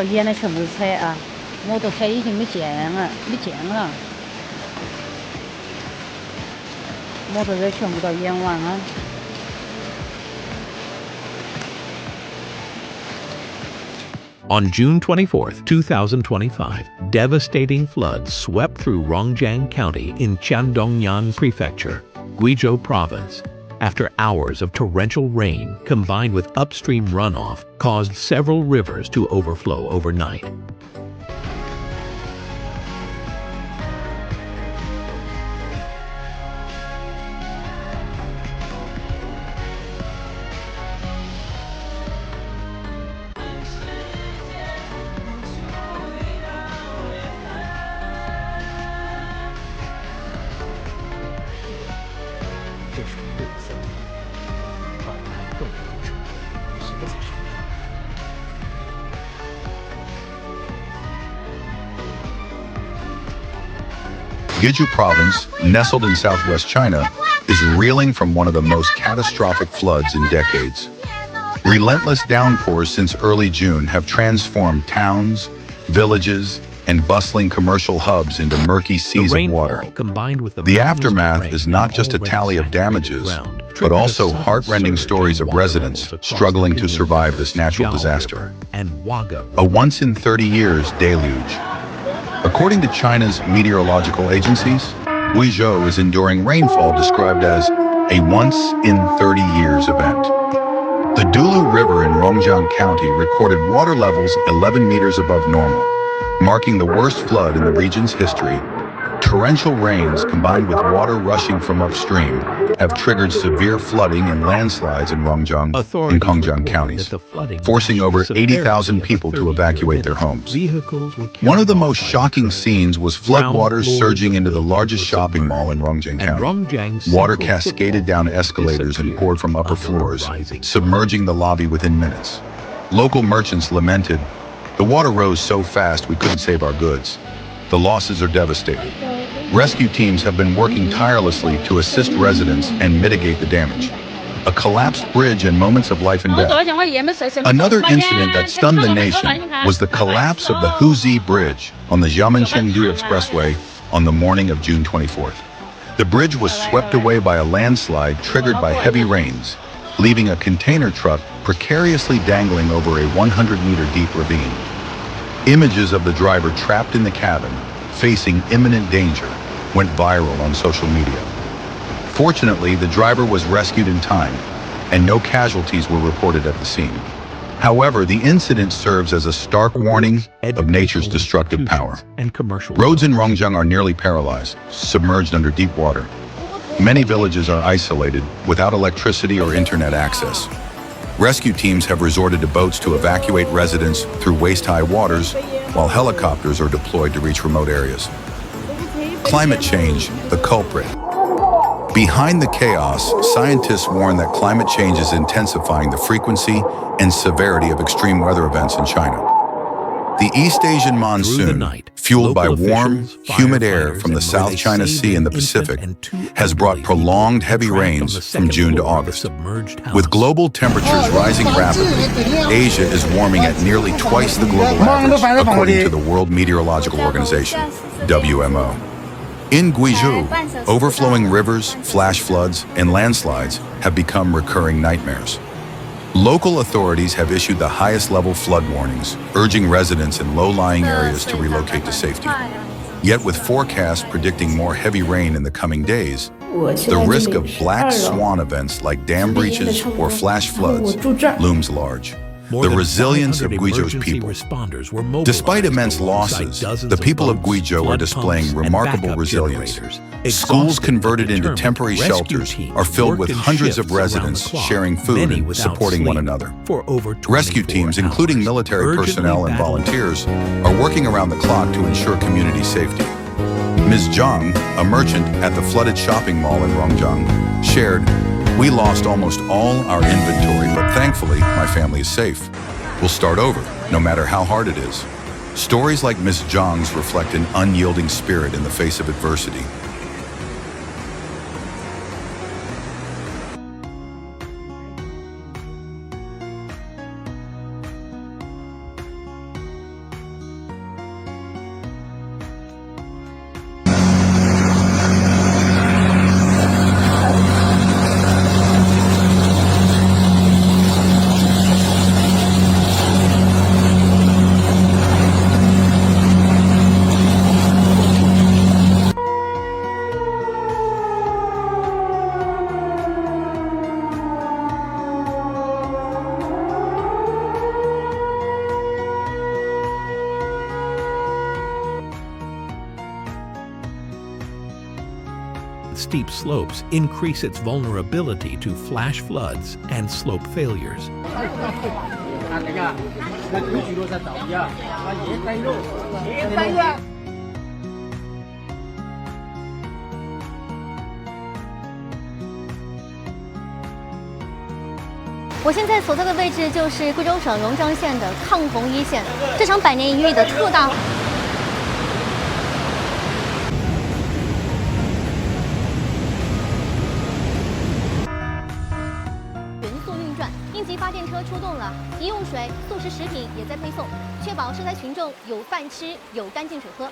头淹的全部是车啊，摩托车已经没见了，摩托车全部都淹完了。On June 24th, 2025, devastating floods swept through Rongjiang County in Shandongnan Prefecture, Guizhou Province. After hours of torrential rain combined with upstream runoff caused several rivers to overflow overnight. Guizhou Province, nestled in southwest China, is reeling from one of the most catastrophic floods in decades. Relentless downpours since early June have transformed towns, villages, and bustling commercial hubs into murky seas of water. The aftermath is not just a tally of damages, but also heart-rending stories of residents struggling to survive this natural disaster. A once-in-30 years deluge. According to China's meteorological agencies, Guizhou is enduring rainfall described as a once-in-30 years event. The Dulu River in Rongjiang County recorded water levels 11 meters above normal, marking the worst flood in the region's history. Torrential rains combined with water rushing from upstream have triggered severe flooding and landslides in Rongjiang and Kongjiang counties, forcing over 80,000 people to evacuate their homes. One of the most shocking scenes was floodwaters surging into the largest shopping mall in Rongjiang County. Water cascaded down escalators and poured from upper floors, submerging the lobby within minutes. Local merchants lamented, "The water rose so fast we couldn't save our goods." The losses are devastating. Rescue teams have been working tirelessly to assist residents and mitigate the damage. A collapsed bridge and moments of life and death. Another incident that stunned the nation was the collapse of the Huzi Bridge on the Xiamen-Chengdu Expressway on the morning of June 24th. The bridge was swept away by a landslide triggered by heavy rains, leaving a container truck precariously dangling over a 100-meter deep ravine. Images of the driver trapped in the cabin, facing imminent danger, went viral on social media. Fortunately, the driver was rescued in time, and no casualties were reported at the scene. However, the incident serves as a stark warning of nature's destructive power. Roads in Rongjiang are nearly paralyzed, submerged under deep water. Many villages are isolated, without electricity or internet access. Rescue teams have resorted to boats to evacuate residents through waist-high waters, while helicopters are deployed to reach remote areas. Climate change, the culprit. Behind the chaos, scientists warn that climate change is intensifying the frequency and severity of extreme weather events in China. The East Asian monsoon, fueled by warm, humid air from the South China Sea and the Pacific, has brought prolonged heavy rains from June to August. With global temperatures rising rapidly, Asia is warming at nearly twice the global average, according to the World Meteorological Organization, WMO. In Guizhou, overflowing rivers, flash floods, and landslides have become recurring nightmares. Local authorities have issued the highest level flood warnings, urging residents in low-lying areas to relocate to safety. Yet with forecasts predicting more heavy rain in the coming days, the risk of black swan events like dam breaches or flash floods looms large. The resilience of Guizhou's people. Despite immense losses, the people of Guizhou are displaying remarkable resilience. Schools converted into temporary shelters are filled with hundreds of residents sharing food and supporting one another. Rescue teams, including military personnel and volunteers, are working around the clock to ensure community safety. Ms. Zhang, a merchant at the flooded shopping mall in Rongjiang, shared, "We lost almost all our inventory, but thankfully, my family is safe. We'll start over, no matter how hard it is." Stories like Ms. Zhang's reflect an unyielding spirit in the face of adversity. steep slopes increase its vulnerability to flash floods and slope failures. 我现在所在的位置就是贵州省荣章县的抗洪一线，这场百年一遇的特大。 应急发电车出动了，饮用水、速食食品也在配送，确保受灾群众有饭吃、有干净水喝。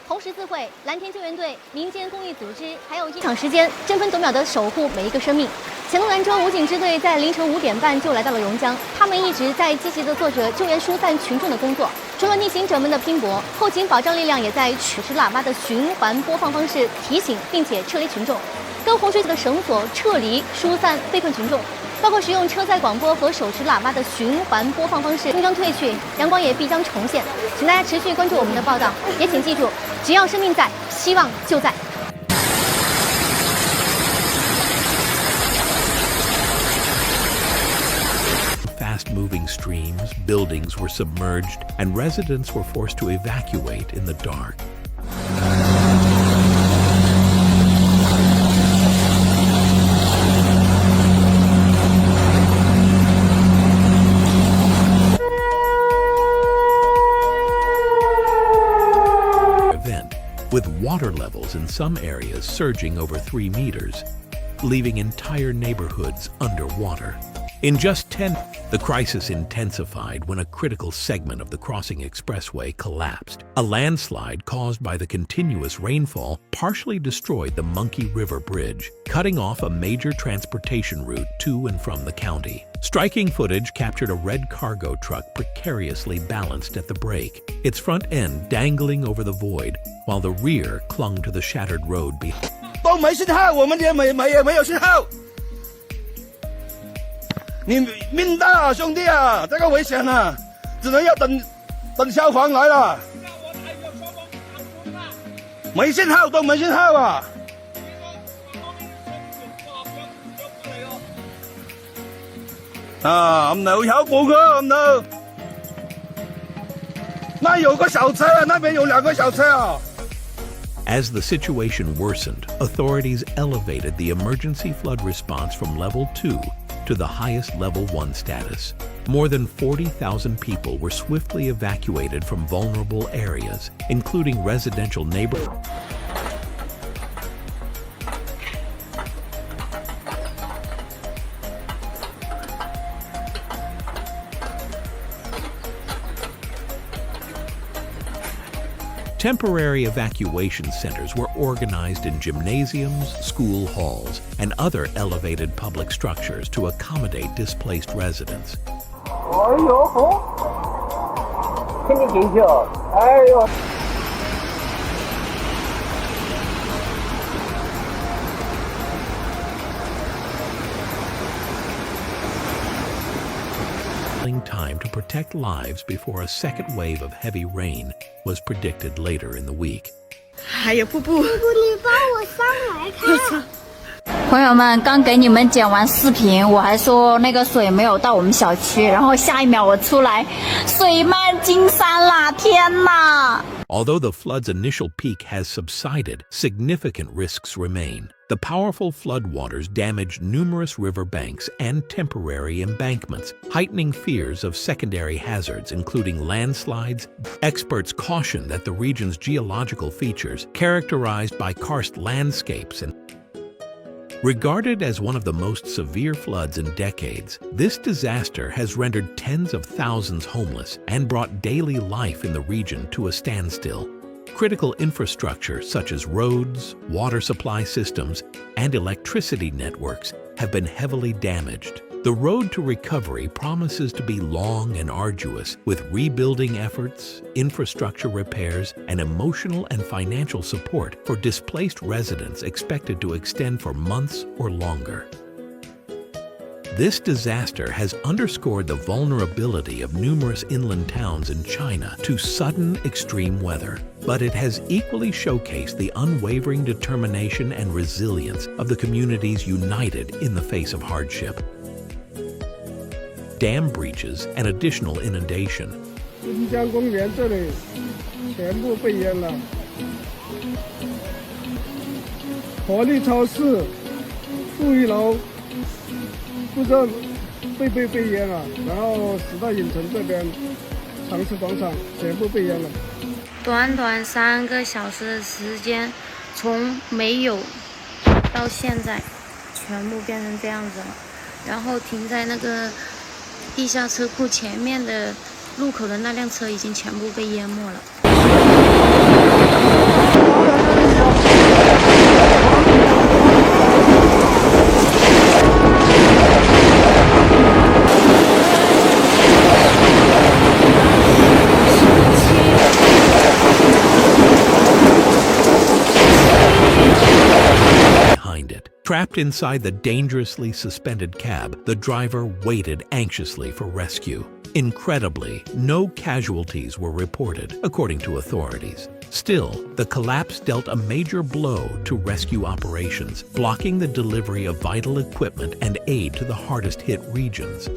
红十字会、蓝天救援队、民间公益组织，还有1场时间，争分夺秒地守护每一个生命。黔东兰州武警支队在凌晨5点半就来到了榕江，他们一直在积极地做着救援疏散群众的工作。除了逆行者们的拼搏，后勤保障力量也在手持喇叭的循环播放方式提醒并且撤离群众，跟洪水的绳索撤离疏散被困群众。 包括使用车载广播和手持喇叭的循环播放方式，风将退去，阳光也必将重现。请大家持续关注我们的报道，也请记住，只要生命在，希望就在。 Fast-moving streams, buildings were submerged, and residents were forced to evacuate in the dark. With water levels in some areas surging over 3 meters, leaving entire neighborhoods underwater. In just 10, the crisis intensified when a critical segment of the crossing expressway collapsed. A landslide caused by the continuous rainfall partially destroyed the Monkey River Bridge, cutting off a major transportation route to and from the county. Striking footage captured a red cargo truck precariously balanced at the brake, its front end dangling over the void, while the rear clung to the shattered road behind. 都没信号，我们也没有信号。你命大啊，兄弟啊，这个危险啊，只能要等消防来了。没信号，都没信号啊！啊，唔係有部噶，唔係。那有個小車啊，那邊有2個小車啊。 As the situation worsened, authorities elevated the emergency flood response from level 2 to the highest level 1 status. More than 40,000 people were swiftly evacuated from vulnerable areas, including residential neighborhoods. Temporary evacuation centers were organized in gymnasiums, school halls, and other elevated public structures to accommodate displaced residents. Time to protect lives before a second wave of heavy rain was predicted later in the week. 还有瀑布，瀑布，你帮我上来看。朋友们，刚给你们剪完视频，我还说那个水没有到我们小区，然后下一秒我出来，水漫金山啦！天哪！ Although the flood's initial peak has subsided, significant risks remain. The powerful floodwaters damaged numerous riverbanks and temporary embankments, heightening fears of secondary hazards, including landslides. Experts caution that the region's geological features, characterized by karst landscapes and regarded as one of the most severe floods in decades, this disaster has rendered tens of thousands homeless and brought daily life in the region to a standstill. Critical infrastructure such as roads, water supply systems, and electricity networks have been heavily damaged. The road to recovery promises to be long and arduous, with rebuilding efforts, infrastructure repairs, and emotional and financial support for displaced residents expected to extend for months or longer. This disaster has underscored the vulnerability of numerous inland towns in China to sudden extreme weather, but it has equally showcased the unwavering determination and resilience of the communities united in the face of hardship. Dam breaches and additional inundation. 滨江公园这里全部被淹了，活力超市、负一楼不知道被淹了，然后时代影城这边长池广场全部被淹了。短短3个小时的时间，从没有到现在，全部变成这样子了。然后停在那个地下车库前面的路口的那辆车已经全部被淹没了。Trapped inside the dangerously suspended cab, the driver waited anxiously for rescue. Incredibly, no casualties were reported, according to authorities. Still, the collapse dealt a major blow to rescue operations, blocking the delivery of vital equipment and aid to the hardest-hit regions.